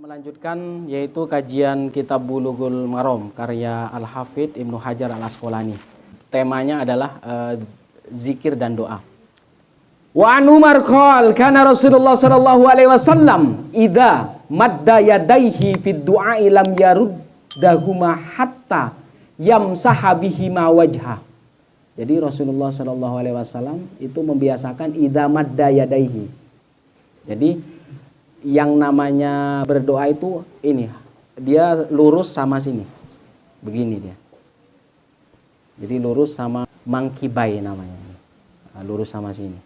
Melanjutkan yaitu kajian kitab Bulughul Maram karya Al-Hafidz Ibnu Hajar Al-Asqalani. Temanya adalah zikir dan doa. Wa an Umar qala kana Rasulullah sallallahu alaihi wasallam idza madda yadayhi fid du'a lam yaruddahuma hatta yamsaha bihima wajha. Jadi Rasulullah sallallahu alaihi wasallam itu membiasakan idza madda yadayhi. Jadi yang namanya berdoa itu ini, dia lurus sama sini, begini dia. Jadi lurus sama mangkibai namanya, lurus sama sini.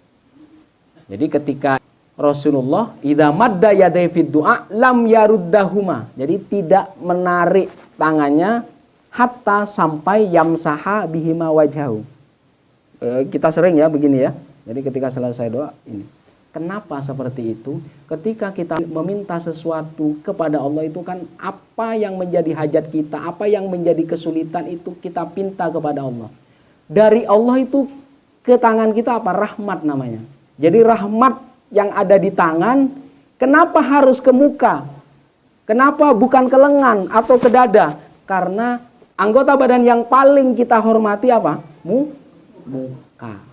Jadi ketika Rasulullah idza madda yadayhi fid du'a lam yaruddahuma, jadi tidak menarik tangannya hatta sampai yamsaha bihima wajhahu. Kita sering ya begini ya. Jadi ketika selesai doa ini. Kenapa seperti itu? Ketika kita meminta sesuatu kepada Allah itu kan apa yang menjadi hajat kita, apa yang menjadi kesulitan itu kita pinta kepada Allah. Dari Allah itu ke tangan kita apa? Rahmat namanya. Jadi rahmat yang ada di tangan, kenapa harus ke muka? Kenapa bukan ke lengan atau ke dada? Karena anggota badan yang paling kita hormati apa? Muka.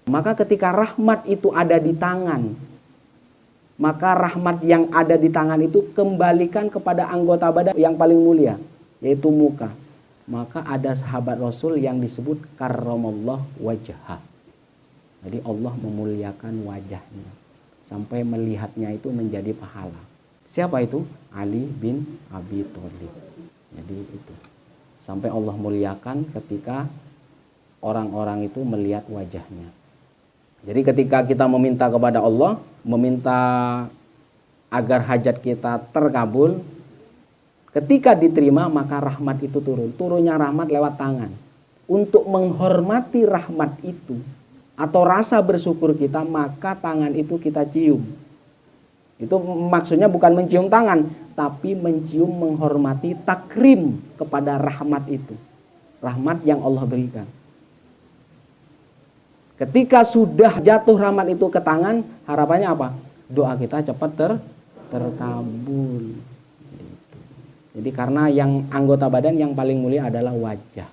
Maka ketika rahmat itu ada di tangan, maka rahmat yang ada di tangan itu kembalikan kepada anggota badan yang paling mulia, yaitu muka. Maka ada sahabat Rasul yang disebut karramallah wajhah. Jadi Allah memuliakan wajahnya sampai melihatnya itu menjadi pahala. Siapa itu? Ali bin Abi Thalib. Jadi itu. Sampai Allah muliakan ketika orang-orang itu melihat wajahnya. Jadi ketika kita meminta kepada Allah, meminta agar hajat kita terkabul, ketika diterima maka rahmat itu turun. Turunnya rahmat lewat tangan. Untuk menghormati rahmat itu atau rasa bersyukur kita, maka tangan itu kita cium. Itu maksudnya bukan mencium tangan, tapi mencium, menghormati, takrim kepada rahmat itu. Rahmat yang Allah berikan. Ketika sudah jatuh rahmat itu ke tangan, harapannya apa? Doa kita cepat terkabul. Jadi karena yang anggota badan yang paling mulia adalah wajah.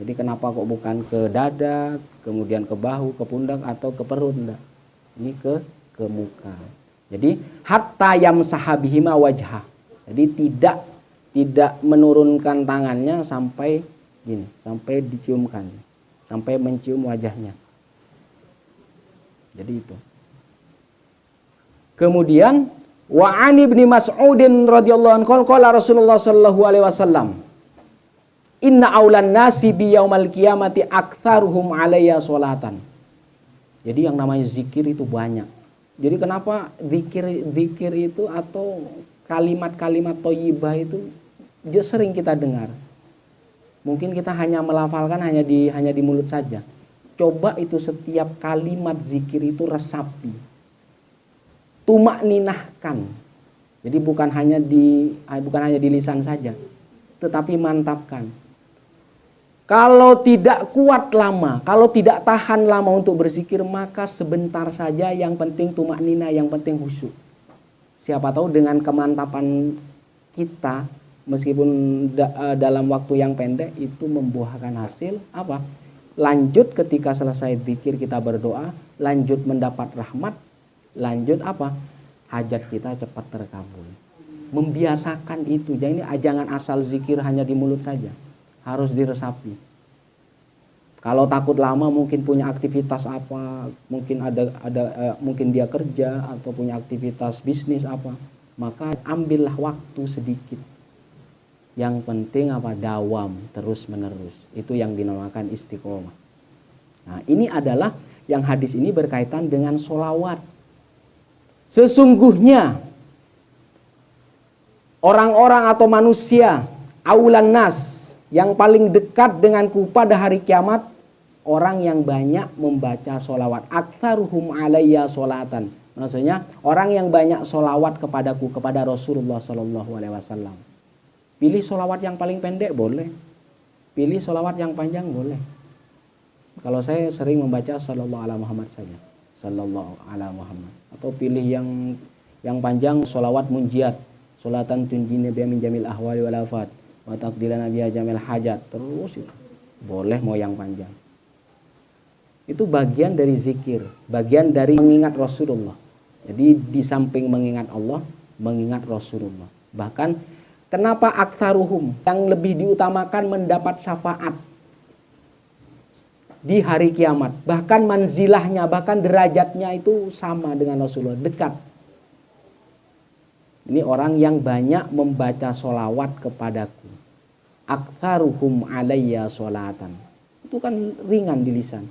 Jadi kenapa kok bukan ke dada, kemudian ke bahu, ke pundak atau ke perut? Enggak. Ini ke muka. Jadi hatta yamsaha bihima wajha. Jadi tidak menurunkan tangannya sampai gini, sampai diciumkan, sampai mencium wajahnya. Jadi itu. Kemudian wa an ibni Mas'udin radhiyallahu anhu qala Rasulullah sallallahu alaihi wasallam inna aulan nasi bi yaumal qiyamati aktsaruhum alayya sholatan. Jadi yang namanya zikir itu banyak. Jadi kenapa zikir itu atau kalimat-kalimat thayyibah itu sering kita dengar. Mungkin kita hanya melafalkan hanya di mulut saja. Coba itu setiap kalimat zikir itu resapi, tumakninahkan. Jadi bukan hanya di lisan saja, tetapi mantapkan. Kalau tidak kuat lama, kalau tidak tahan lama untuk berzikir, maka sebentar saja. Yang penting tumakninah, yang penting khusyuk. Siapa tahu dengan kemantapan kita, meskipun dalam waktu yang pendek, itu membuahkan hasil apa? Lanjut ketika selesai zikir kita berdoa, lanjut mendapat rahmat, lanjut apa? Hajat kita cepat terkabul. Membiasakan itu. Jadi jangan asal zikir hanya di mulut saja. Harus diresapi. Kalau takut lama mungkin punya aktivitas apa, mungkin mungkin dia kerja atau punya aktivitas bisnis apa, maka ambillah waktu sedikit. Yang penting apa? Dawam, terus menerus. Itu yang dinamakan istiqomah. Nah ini adalah yang hadis ini berkaitan dengan sholawat. Sesungguhnya orang-orang atau manusia aulan nas yang paling dekat denganku pada hari kiamat, orang yang banyak membaca sholawat. Aktsaruhum alayya sholatan. Maksudnya orang yang banyak sholawat kepadaku, kepada Rasulullah sallallahu alaihi wasallam. Pilih sholawat yang paling pendek boleh. Pilih sholawat yang panjang boleh. Kalau saya sering membaca sallallahu ala Muhammad saja. Sallallahu ala Muhammad. Atau pilih yang panjang sholawat munjiat. Sholatan tunjina biha min jamil ahwali wal afat wa taqdilana biha jamil hajat. Terus itu. Boleh mau yang panjang. Itu bagian dari zikir, bagian dari mengingat Rasulullah. Jadi di samping mengingat Allah, mengingat Rasulullah. Bahkan kenapa aktsaruhum yang lebih diutamakan mendapat syafaat di hari kiamat, bahkan manzilahnya, bahkan derajatnya itu sama dengan Rasulullah, dekat. Ini orang yang banyak membaca sholawat kepadaku. Aktsaruhum alayya sholatan. Itu kan ringan di lisan.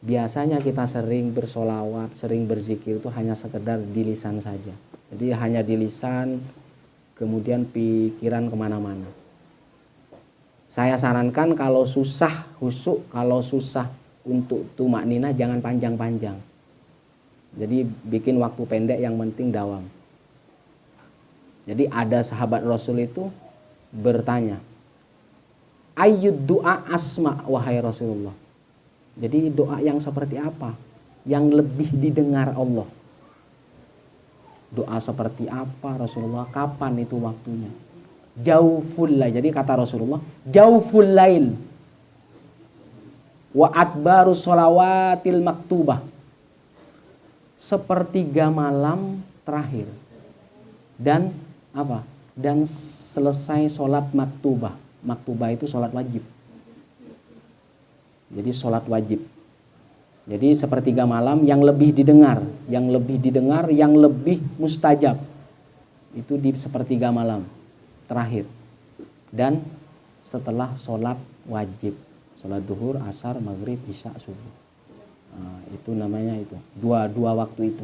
Biasanya kita sering bersolawat, sering berzikir itu hanya sekedar di lisan saja. Jadi hanya di lisan, kemudian pikiran kemana-mana. Saya sarankan kalau susah khusyuk, kalau susah untuk tumakninah jangan panjang-panjang. Jadi bikin waktu pendek, yang penting dawam. Jadi ada sahabat Rasul itu bertanya, ayyud du'a asma wahai Rasulullah. Jadi doa yang seperti apa yang lebih didengar Allah? Doa seperti apa Rasulullah? Kapan itu waktunya? Jauful lail. Jadi kata Rasulullah, jauful lail wa adbaru sholawatil maktubah. Sepertiga malam terakhir dan apa? Dan selesai sholat maktubah. Maktubah itu sholat wajib. Jadi sholat wajib. Jadi sepertiga malam yang lebih didengar, yang lebih mustajab. Itu di sepertiga malam terakhir. Dan setelah sholat wajib. Sholat duhur, asar, maghrib, isya, subuh. Nah, itu namanya itu. Dua waktu itu.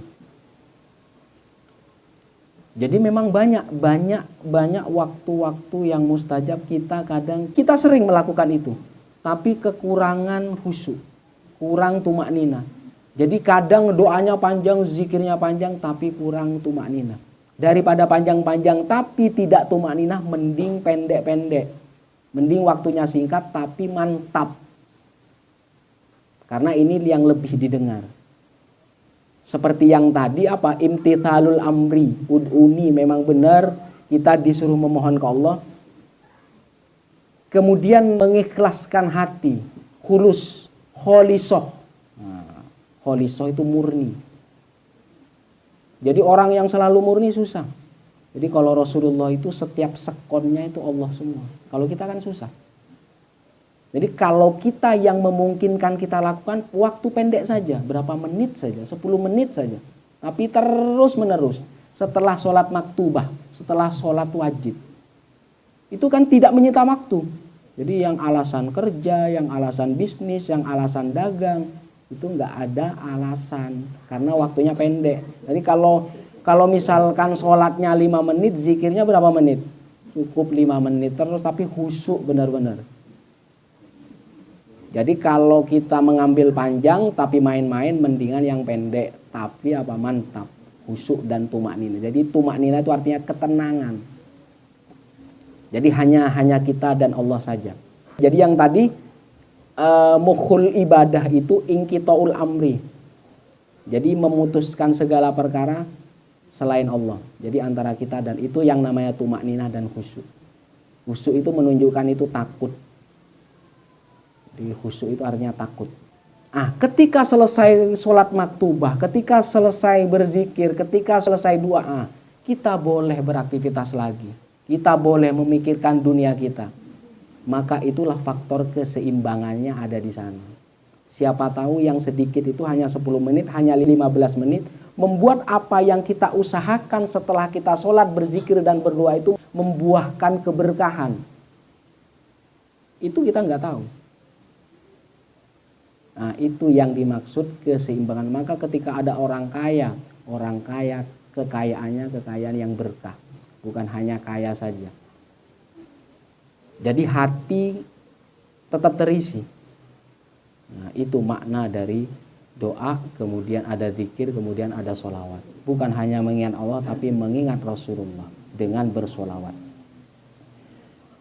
Jadi memang banyak waktu-waktu yang mustajab, kita sering melakukan itu. Tapi kekurangan khusyuk, kurang tumakninah. Jadi kadang doanya panjang, zikirnya panjang, tapi kurang tumakninah. Daripada panjang-panjang tapi tidak tumakninah, mending pendek-pendek. Mending waktunya singkat tapi mantap. Karena ini yang lebih didengar. Seperti yang tadi apa? Imtithalul amri, ud'uni, memang benar kita disuruh memohon ke Allah. Kemudian mengikhlaskan hati, khulus, kholisoh. Nah, kholisoh itu murni. Jadi orang yang selalu murni susah. Jadi kalau Rasulullah itu setiap sekonnya itu Allah semua. Kalau kita kan susah. Jadi kalau kita yang memungkinkan kita lakukan, waktu pendek saja, berapa menit saja, 10 menit saja. Tapi terus menerus, setelah sholat maktubah, setelah sholat wajib. Itu kan tidak menyita waktu. Jadi yang alasan kerja, yang alasan bisnis, yang alasan dagang, itu nggak ada alasan. Karena waktunya pendek. Jadi kalau misalkan sholatnya 5 menit, zikirnya berapa menit? Cukup 5 menit terus, tapi khusyuk benar-benar. Jadi kalau kita mengambil panjang tapi main-main, mendingan yang pendek tapi apa? Mantap, khusyuk dan tumakninah. Jadi tumakninah itu artinya ketenangan. Jadi hanya kita dan Allah saja. Jadi yang tadi mukhul ibadah itu inqitaul amri. Jadi memutuskan segala perkara selain Allah. Jadi antara kita dan itu yang namanya tumakninah dan khusyuk. Khusyuk itu menunjukkan itu takut. Jadi khusyuk itu artinya takut. Ketika selesai sholat maktubah, ketika selesai berzikir, ketika selesai doa, kita boleh beraktivitas lagi. Kita boleh memikirkan dunia kita. Maka itulah faktor keseimbangannya ada di sana. Siapa tahu yang sedikit itu hanya 10 menit, hanya 15 menit, membuat apa yang kita usahakan setelah kita sholat, berzikir dan berdoa itu membuahkan keberkahan. Itu kita nggak tahu. Nah, itu yang dimaksud keseimbangan. Maka ketika ada orang kaya kekayaannya kekayaan yang berkah. Bukan hanya kaya saja. Jadi hati tetap terisi. Nah, itu makna dari doa, kemudian ada zikir, kemudian ada sholawat. Bukan hanya mengingat Allah, tapi mengingat Rasulullah dengan bersolawat.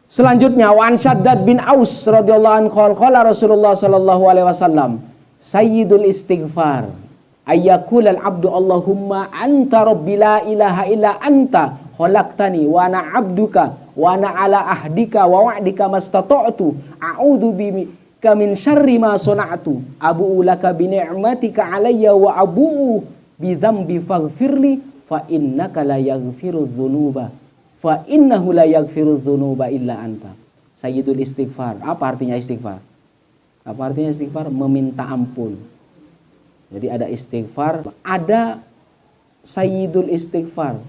Selanjutnya, Wan Shaddad bin Aus radhiyallahu anhu qala Rasulullah sallallahu alaihi wasallam, Sayyidul istighfar Ayyaqulal abdu Allahumma anta rabbi la ilaha illa anta khalaqtani wa ana abduka wa ana ala ahdika wa wa'dika mastata'tu a'udzu bika min syarri ma sana'tu abu'u laka bi ni'matika alayya wa abu'u bi dzambi faghfirli fa innaka la yaghfiru dzunuba fa innahu la yaghfiru dzunuba illa anta. Sayyidul istighfar. Apa artinya istighfar? Apa artinya istighfar? Meminta ampun. Jadi ada istighfar, ada sayyidul istighfar.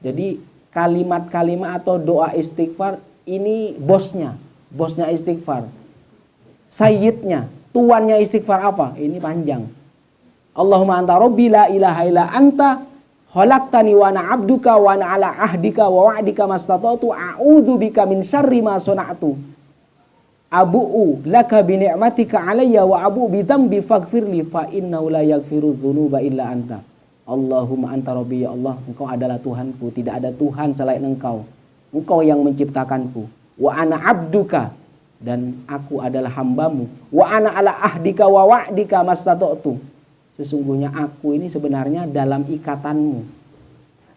Jadi kalimat-kalimat atau doa istighfar ini bosnya istighfar. Sayyidnya, tuannya istighfar apa? Ini panjang. Allahumma anta rabbi la ilaha illa anta khalaqtani wa ana abduka wa ana ala ahdika wa wa'dika mastata'tu a'udzu bika min syarri ma sana'tu abu'u laka bi ni'matika alayya wa abu'u bi dzambi faghfirli fa innahu la yaghfiru dzunuba illa anta. Allahumma anta rabbi, ya Allah, engkau adalah Tuhanku, tidak ada Tuhan selain engkau. Engkau yang menciptakanku. Wa ana abduka, dan aku adalah hambamu. Wa ana ala ahdika wa wa'dika mastata'tu. Sesungguhnya aku ini sebenarnya dalam ikatanmu.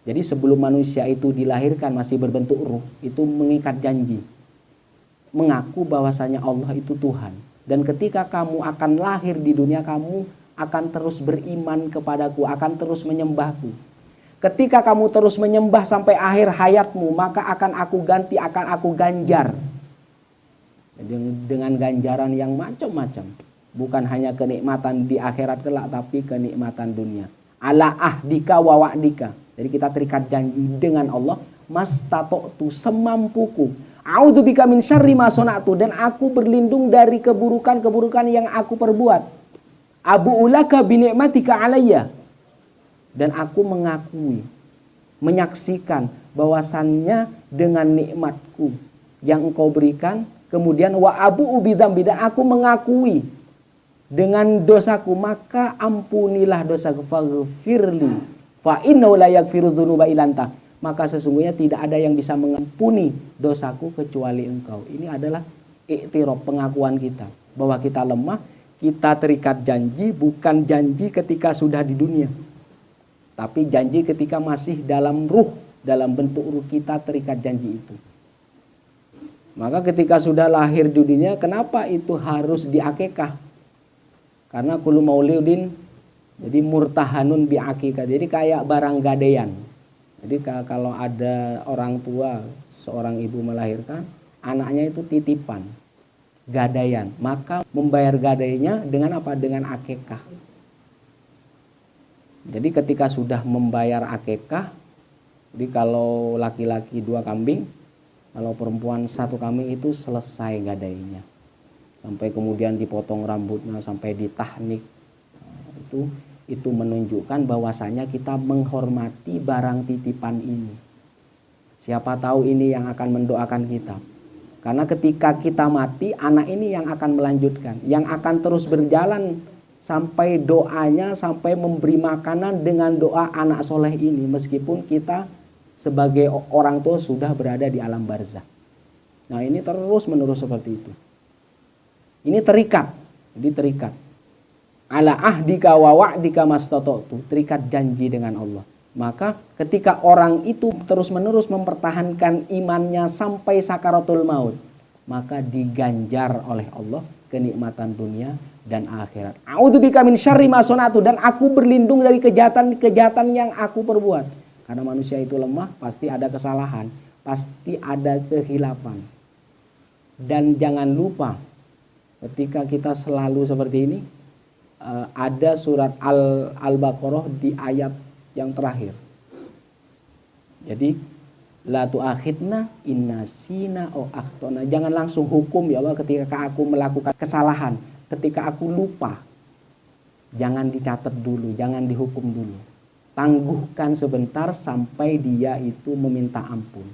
Jadi sebelum manusia itu dilahirkan masih berbentuk ruh, itu mengikat janji. Mengaku bahwasanya Allah itu Tuhan. Dan ketika kamu akan lahir di dunia, kamu akan terus beriman kepadaku, akan terus menyembahku. Ketika kamu terus menyembah sampai akhir hayatmu, maka akan aku ganti, akan aku ganjar. Dengan ganjaran yang macam-macam. Bukan hanya kenikmatan di akhirat kelak, tapi kenikmatan dunia. Ala ahdika wa wa'dika. Jadi kita terikat janji dengan Allah. Mastata'tu, semampuku. A'udzubika min syarri ma sana'tu, dan aku berlindung dari keburukan-keburukan yang aku perbuat. Abu'ulaka bi ni'matika alayya, dan aku mengakui, menyaksikan bahwasannya dengan nikmatku yang engkau berikan, kemudian wa abu'u bi dzambi, dan aku mengakui dengan dosaku, maka ampunilah dosaku. Faghfirli fa innahu la yaghfiru dzunuba illa anta. Maka sesungguhnya tidak ada yang bisa mengampuni dosaku kecuali engkau. Ini adalah iktiraf, pengakuan kita bahwa kita lemah, kita terikat janji, bukan janji ketika sudah di dunia, tapi janji ketika masih dalam ruh, dalam bentuk ruh kita terikat janji itu. Maka ketika sudah lahir di dunia, kenapa itu harus diakekah? Karena kullu mauludin, jadi murtahanun bi akikah. Jadi kayak barang gadaian. Jadi kalau ada orang tua, seorang ibu melahirkan, anaknya itu titipan, gadaian. Maka membayar gadainya dengan apa? Dengan akekah. Jadi ketika sudah membayar akekah, jadi kalau laki-laki 2 kambing, kalau perempuan 1 kambing, itu selesai gadainya. Sampai kemudian dipotong rambutnya, sampai ditahnik. Itu menunjukkan bahwasanya kita menghormati barang titipan ini. Siapa tahu ini yang akan mendoakan kita. Karena ketika kita mati, anak ini yang akan melanjutkan, yang akan terus berjalan sampai doanya, sampai memberi makanan dengan doa anak soleh ini, meskipun kita sebagai orang tua sudah berada di alam barzakh. Nah, ini terus menerus seperti itu. Ini terikat, jadi terikat. Ala ahdika wa wa'dika mastata'tu, terikat janji dengan Allah. Maka ketika orang itu terus-menerus mempertahankan imannya sampai sakaratul maut, maka diganjar oleh Allah kenikmatan dunia dan akhirat. A'udzubika min syarri ma sana'tu, dan aku berlindung dari kejahatan yang aku perbuat. Karena manusia itu lemah, pasti ada kesalahan, pasti ada kehilapan. Dan jangan lupa, ketika kita selalu seperti ini, ada surat Al-Baqarah di ayat yang terakhir. Jadi la tu'akhidna inna sina o akhtona. Jangan langsung hukum, ya Allah, ketika aku melakukan kesalahan, ketika aku lupa. Jangan dicatat dulu, jangan dihukum dulu. Tangguhkan sebentar sampai dia itu meminta ampun.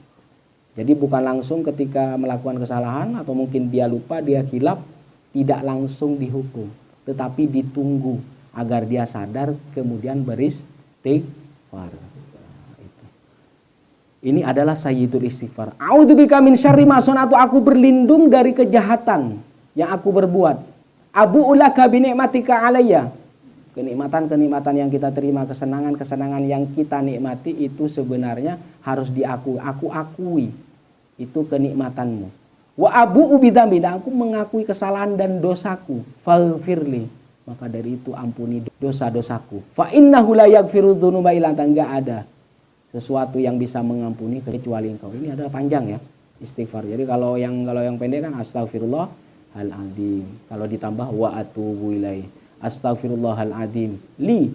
Jadi bukan langsung ketika melakukan kesalahan atau mungkin dia lupa, dia khilaf, tidak langsung dihukum, tetapi ditunggu agar dia sadar kemudian beristighfar. Ini adalah sayyidul istighfar. A'udzubika min syarri ma sana'tu, aku berlindung dari kejahatan yang aku berbuat. Abu'u laka bi ni'matika alayya, Kenikmatan-kenikmatan yang kita terima, kesenangan-kesenangan yang kita nikmati itu sebenarnya harus diakui. Aku akui itu kenikmatanmu. Wa abu'u bidzambi, dan aku mengakui kesalahan dan dosaku. Faghfirli, maka dari itu ampuni dosa-dosaku. Fa innahu la yaghfiru dzunuba illa anta, enggak ada sesuatu yang bisa mengampuni kecuali Engkau. Ini adalah panjang ya istighfar. Jadi kalau yang pendek kan astaghfirullahaladzim. Kalau ditambah wa atubu ilaih. Astaghfirullahaladzim li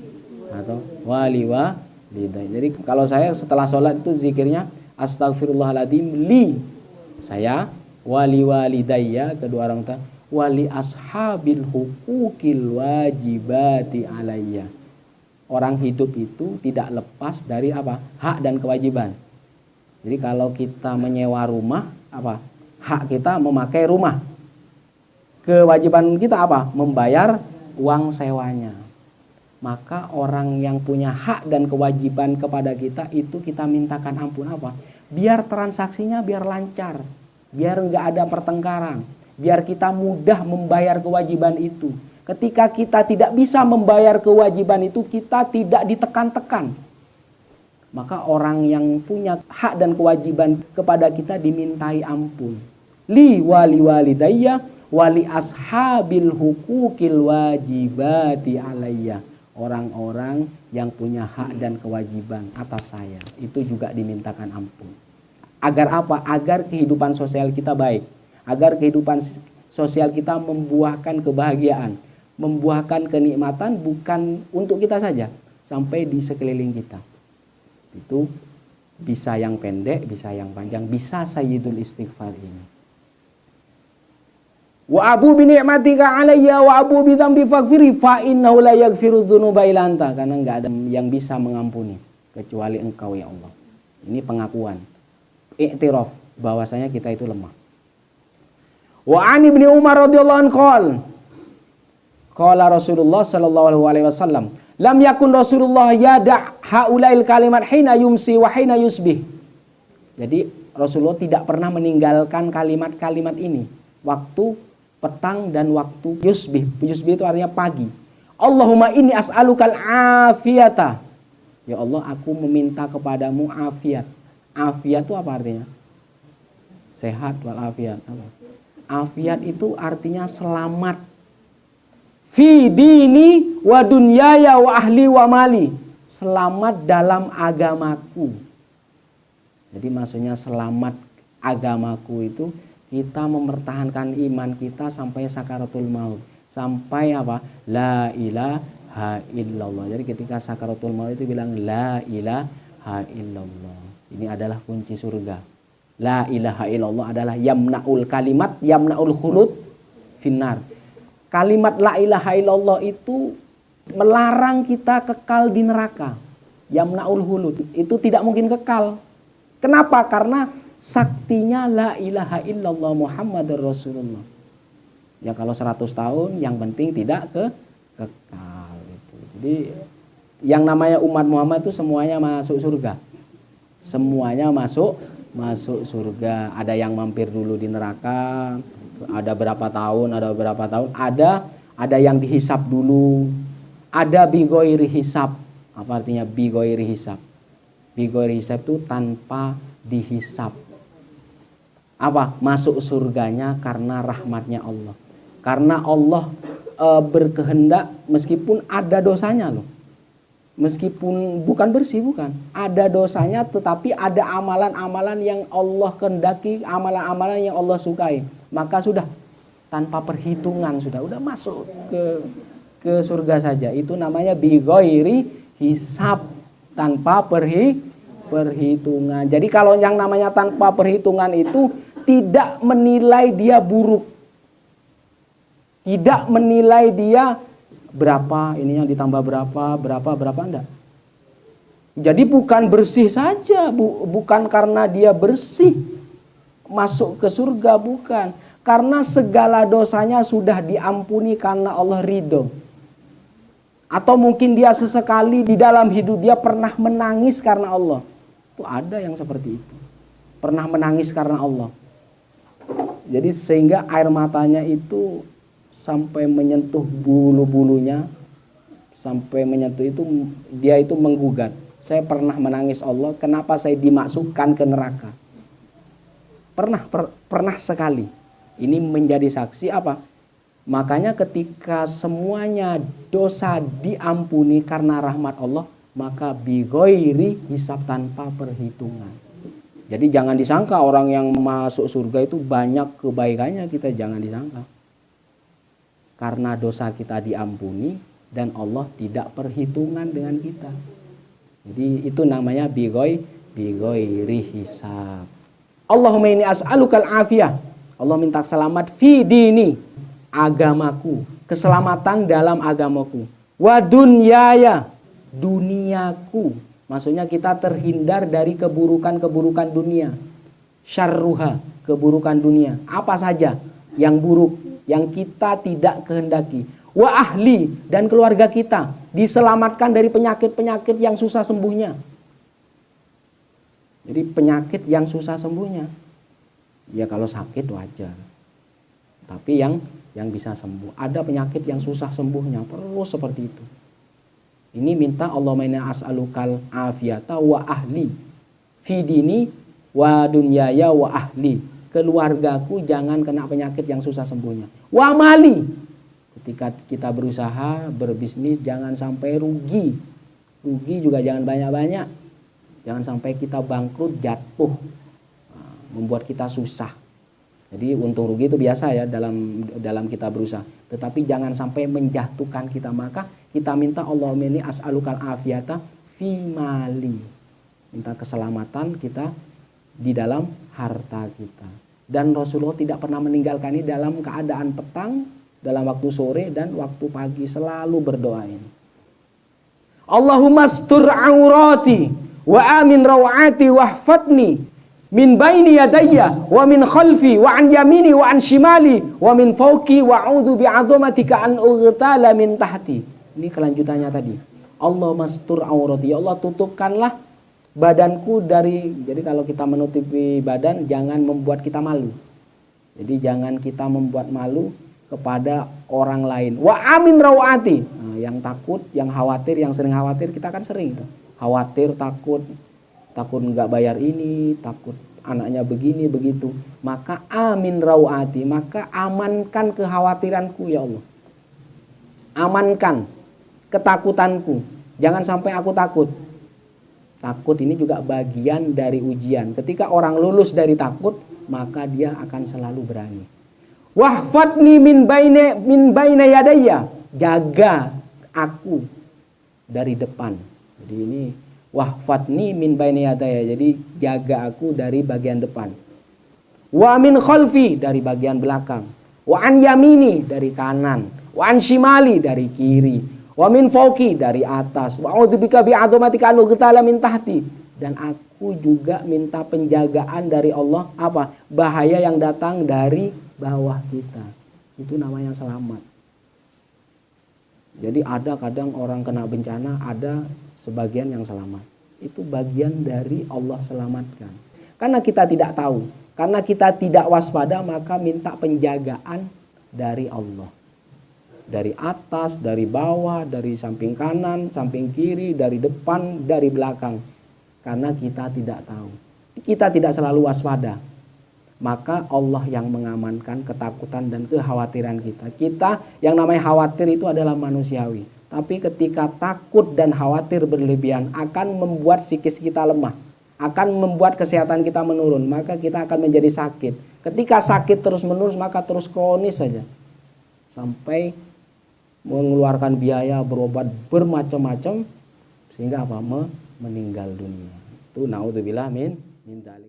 atau wali walidayya. Jadi kalau saya setelah sholat itu zikirnya astaghfirullahaladzim li saya, wali walidayya kedua orang tua, wali ashabil hukukil wajibati alayya. Orang hidup itu tidak lepas dari apa? Hak dan kewajiban. Jadi kalau kita menyewa rumah, apa? Hak kita memakai rumah. Kewajiban kita apa? Membayar uang sewanya. Maka orang yang punya hak dan kewajiban kepada kita itu kita mintakan ampun apa? Biar transaksinya biar lancar, biar nggak ada pertengkaran, biar kita mudah membayar kewajiban itu. Ketika kita tidak bisa membayar kewajiban itu, kita tidak ditekan-tekan. Maka orang yang punya hak dan kewajiban kepada kita dimintai ampun. Li wali walidayya wali ashabil hukukil wajibati alayya. Orang-orang yang punya hak dan kewajiban atas saya itu juga dimintakan ampun. Agar apa? Agar kehidupan sosial kita baik. Agar kehidupan sosial kita membuahkan kebahagiaan, membuahkan kenikmatan bukan untuk kita saja, sampai di sekeliling kita. Itu bisa yang pendek, bisa yang panjang, bisa sayyidul istighfar ini. Wa abu bi ni'matika alayya wa abu bi dzambi faghfiri fa innahu la yaghfiru dzunuba illa anta, karena enggak ada yang bisa mengampuni kecuali Engkau ya Allah. Ini pengakuan, iktiraf bahwasanya kita itu lemah. Wa an ibni Umar radhiyallahu anhu qala Rasulullah sallallahu alaihi wasallam, lam yakun Rasulullah yada' haulail kalimat hina yumsi wa hina yusbih. Jadi Rasulullah tidak pernah meninggalkan kalimat-kalimat ini waktu petang dan waktu yusbih. Yusbih itu artinya pagi. Allahumma inni as'alukal afiyata. Ya Allah, aku meminta kepadamu afiat. Afiat itu apa artinya? Sehat wal afiat. Afiat itu artinya selamat. Fi dini wa dunyaya wa ahli wa mali. Selamat dalam agamaku. Jadi maksudnya selamat agamaku itu kita mempertahankan iman kita sampai sakaratul maut. Sampai apa? La ilaha illallah. Jadi ketika sakaratul maut itu bilang la ilaha illallah. Ini adalah kunci surga. La ilaha illallah adalah yamna'ul kalimat, yamna'ul khulud finnar. Kalimat la ilaha illallah itu melarang kita kekal di neraka. Yamna'ul khulud. Itu tidak mungkin kekal. Kenapa? Karena saktinya la ilaha illallah Muhammadur Rasulullah. Ya kalau 100 tahun yang penting tidak kekal itu. Jadi yang namanya umat Muhammad itu semuanya masuk surga. Semuanya masuk surga. Ada yang mampir dulu di neraka, ada berapa tahun, ada yang dihisap dulu. Ada bigoiri hisab. Apa artinya bigoiri hisab? Bigoiri hisab itu tanpa dihisap. Apa? Masuk surganya karena rahmatnya Allah. Karena Allah berkehendak meskipun ada dosanya loh. Meskipun bukan bersih, bukan. Ada dosanya tetapi ada amalan-amalan yang Allah kehendaki, amalan-amalan yang Allah sukai. Maka sudah tanpa perhitungan sudah masuk ke surga saja. Itu namanya bighairi hisab, tanpa perhitungan. Jadi kalau yang namanya tanpa perhitungan itu tidak menilai dia buruk, tidak menilai dia berapa, ininya ditambah berapa enggak. Jadi bukan bersih saja, bukan karena dia bersih masuk ke surga, bukan. Karena segala dosanya sudah diampuni karena Allah ridho. Atau mungkin dia sesekali di dalam hidup dia pernah menangis karena Allah. Itu ada yang seperti itu. Pernah menangis karena Allah. Jadi sehingga air matanya itu sampai menyentuh bulu-bulunya, sampai menyentuh itu, dia itu menggugat. Saya pernah menangis, Allah, kenapa saya dimasukkan ke neraka? Pernah sekali. Ini menjadi saksi apa? Makanya ketika semuanya dosa diampuni karena rahmat Allah, maka bighairi hisab, tanpa perhitungan. Jadi jangan disangka orang yang masuk surga itu banyak kebaikannya, kita jangan disangka. Karena dosa kita diampuni dan Allah tidak perhitungan dengan kita. Jadi itu namanya bighairi hisab. Allahumma inni as'alukal afiyah. Allah minta selamat fi dini, agamaku, keselamatan dalam agamaku. Wa dunyaya, duniaku. Maksudnya kita terhindar dari keburukan-keburukan dunia. Syarruha, keburukan dunia. Apa saja yang buruk, yang kita tidak kehendaki. Wa ahli, dan keluarga kita diselamatkan dari penyakit-penyakit yang susah sembuhnya. Jadi penyakit yang susah sembuhnya, ya kalau sakit wajar. Tapi yang bisa sembuh. Ada penyakit yang susah sembuhnya, perlu seperti itu. Ini minta Allahumma inna as'alukal afiyata wa ahli fi dini wa dunyaya wa ahli. Keluargaku jangan kena penyakit yang susah sembuhnya. Wa mali, ketika kita berusaha, berbisnis, jangan sampai rugi. Rugi juga jangan banyak-banyak. Jangan sampai kita bangkrut, jatuh, membuat kita susah. Jadi untung rugi itu biasa ya dalam kita berusaha. Tetapi jangan sampai menjatuhkan kita. Maka kita minta Allahumma inni as'alukal afiyata fi mali. Minta keselamatan kita di dalam harta kita. Dan Rasulullah tidak pernah meninggalkan ini dalam keadaan petang, dalam waktu sore dan waktu pagi, selalu berdoa ini. Allahumma astur aurati wa amin rawati wahfatni min baini yadayya wa min khalfi wa an yamini wa an shimali wa min fawqi wa a'udzu bi'azamatika an ughtala min tahti. Ini kelanjutannya tadi. Allah mastur aurati, ya Allah tutupkanlah badanku dari, jadi kalau kita menutupi badan jangan membuat kita malu. Jadi jangan kita membuat malu kepada orang lain. Wa amin rawati, nah, yang takut, yang khawatir, yang sering khawatir, kita kan sering itu. Khawatir, takut nggak bayar ini, takut anaknya begini begitu. Maka amin rawati, maka amankan kekhawatiranku ya Allah. Amankan ketakutanku, jangan sampai aku takut. Takut ini juga bagian dari ujian. Ketika orang lulus dari takut, maka dia akan selalu berani. Wahfatni min baina yadayya, jaga aku dari depan. Jadi ini wahfatni min baini yadaya, jadi jaga aku dari bagian depan. Wa min khalfi, dari bagian belakang. Wa an yamini, dari kanan. Wa an shimali, dari kiri. Wa min fawqi, dari atas. Wa a'udzubika bi'azamatika an ughtala min tahti. Dan aku juga minta penjagaan dari Allah, apa? Bahaya yang datang dari bawah kita. Itu namanya selamat. Jadi ada kadang orang kena bencana, ada sebagian yang selamat. Itu bagian dari Allah selamatkan. Karena kita tidak tahu, karena kita tidak waspada, maka minta penjagaan dari Allah. Dari atas, dari bawah, dari samping kanan, samping kiri, dari depan, dari belakang. Karena kita tidak tahu. Kita tidak selalu waspada. Maka Allah yang mengamankan ketakutan dan kekhawatiran kita. Kita yang namanya khawatir itu adalah manusiawi. Tapi ketika takut dan khawatir berlebihan akan membuat psikis kita lemah. Akan membuat kesehatan kita menurun. Maka kita akan menjadi sakit. Ketika sakit terus menerus maka terus kronis saja. Sampai mengeluarkan biaya berobat bermacam-macam. Sehingga apa? Meninggal dunia. Itu naudzubillah min dzalik.